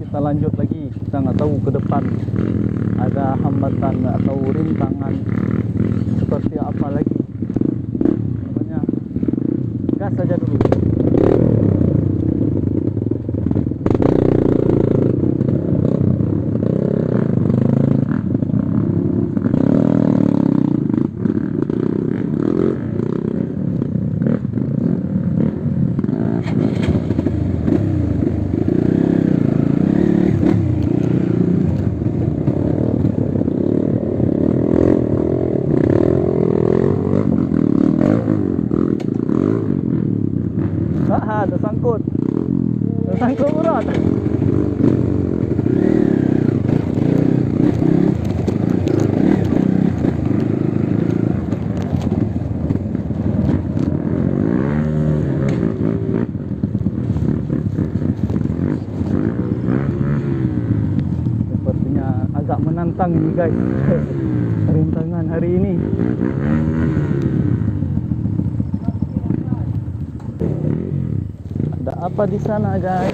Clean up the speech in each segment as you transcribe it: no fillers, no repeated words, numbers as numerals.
kita lanjut lagi. Kita nggak tahu ke depan ada hambatan atau rintangan seperti apa lagi. Pokoknya gas saja dulu. Tersangkut. Tersangkut berat. Sepertinya agak menantang ini guys. Rintangan hari ini. Apa di sana guys?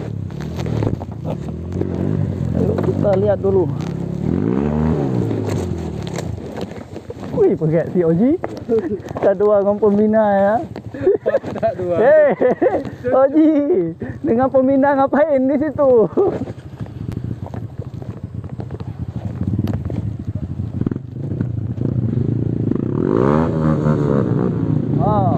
Ayo kita lihat dulu. Wih, pakai COG. Tak dua dengan pembina ya. Tak dua. Hei, Oji, dengan pembina ngapain di situ? Oh.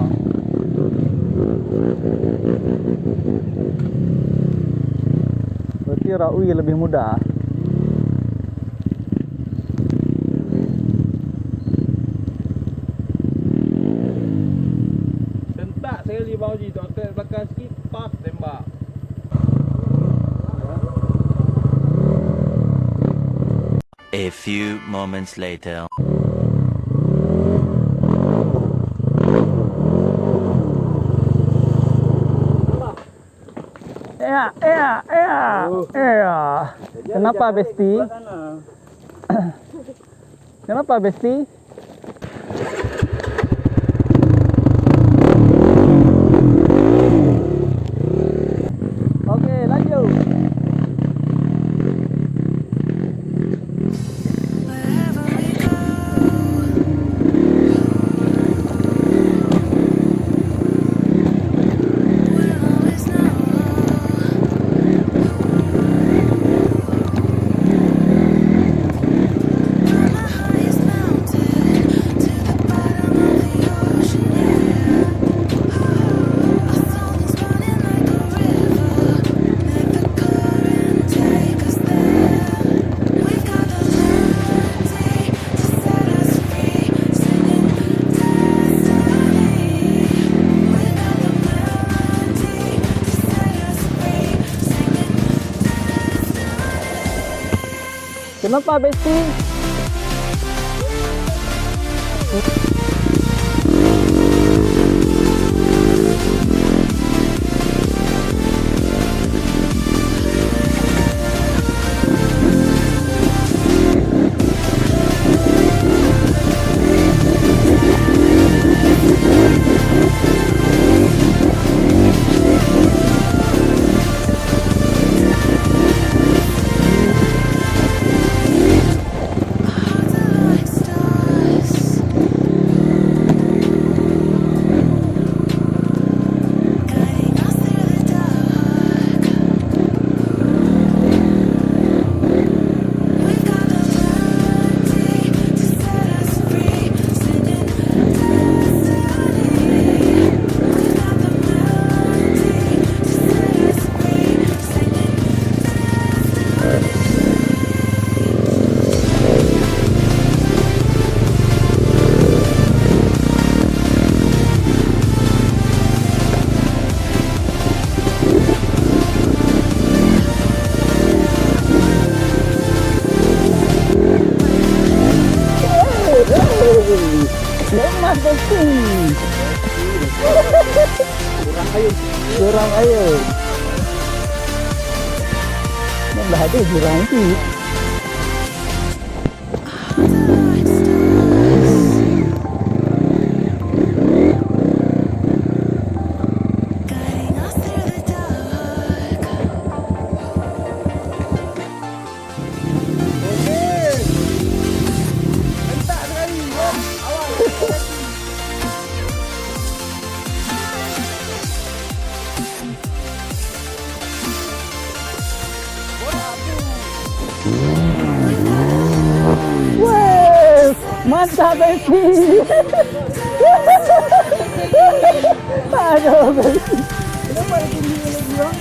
Berarti Raui lebih mudah. Tentak sekali Bang Haji, tok belakang sikit, pas tembak. A few moments later. Ya. Kenapa Besti? Kenapa Besti? Oke, lanjut. Kenapa Besti? Lemas Besti. Jurang air. Dah ada jurang tu. Mantap Besti. Aduh Besti. Kenapa ada tinggi lagi bang?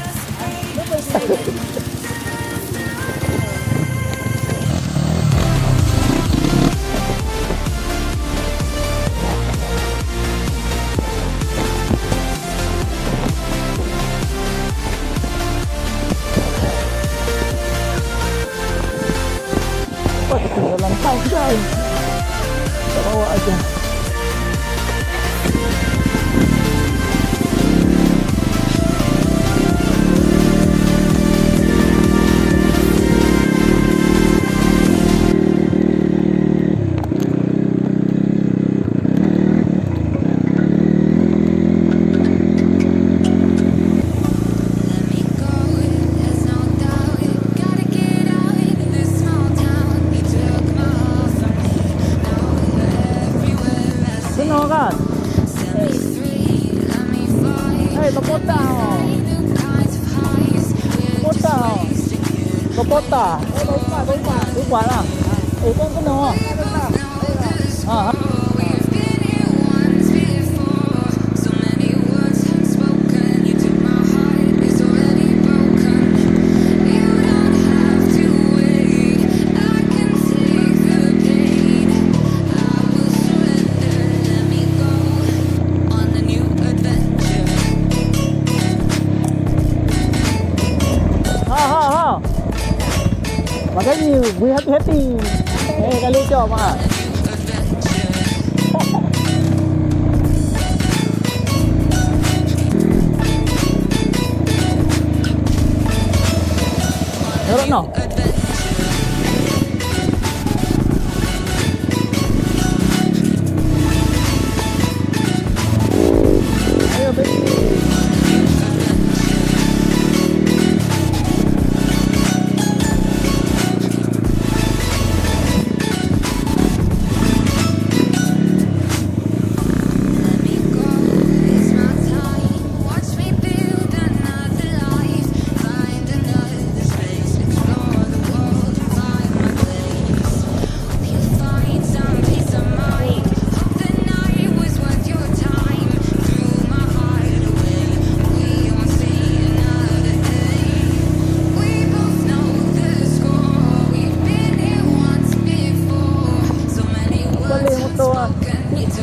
Wah, ketinggalan kau guys. Tak bawa aja. Senang kan? Hei, terpotah. Terpotah. Terpotah. Lupa lah. Kan kena. Ha. Makanya we happy. Kali jom ah. Yorok no. Ayo baby.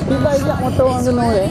Tiba ajak motor orang kena oleh.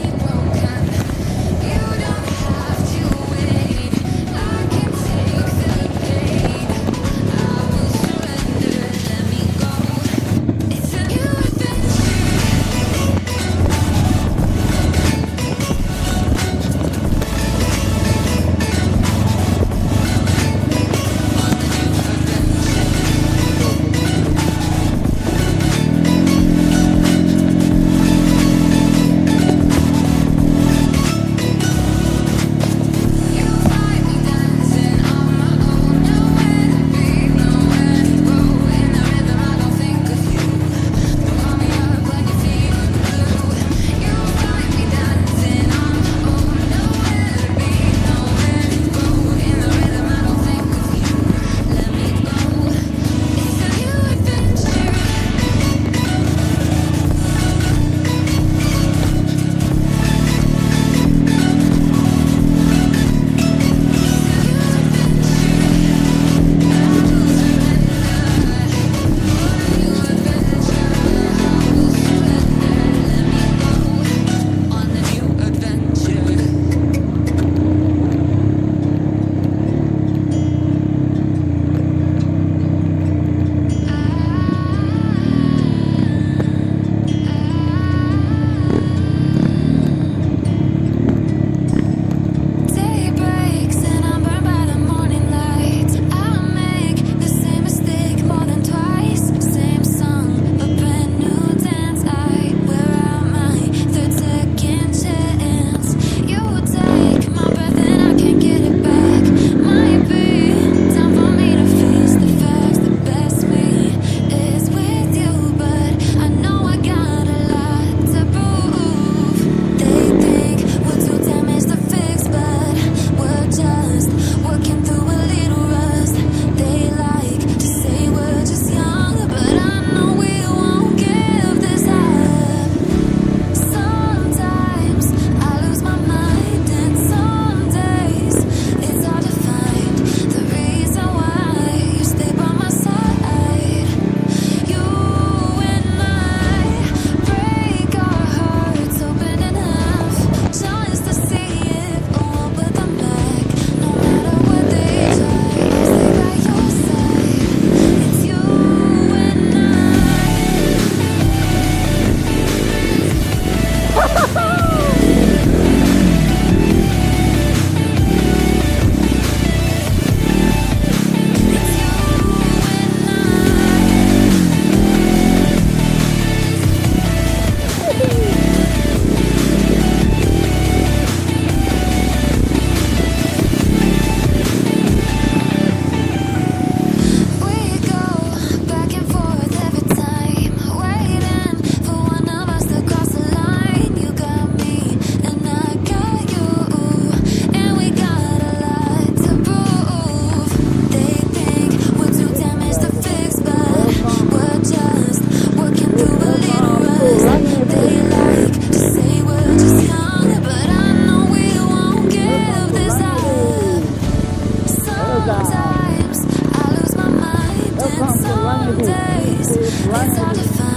spend so days. It's hard to find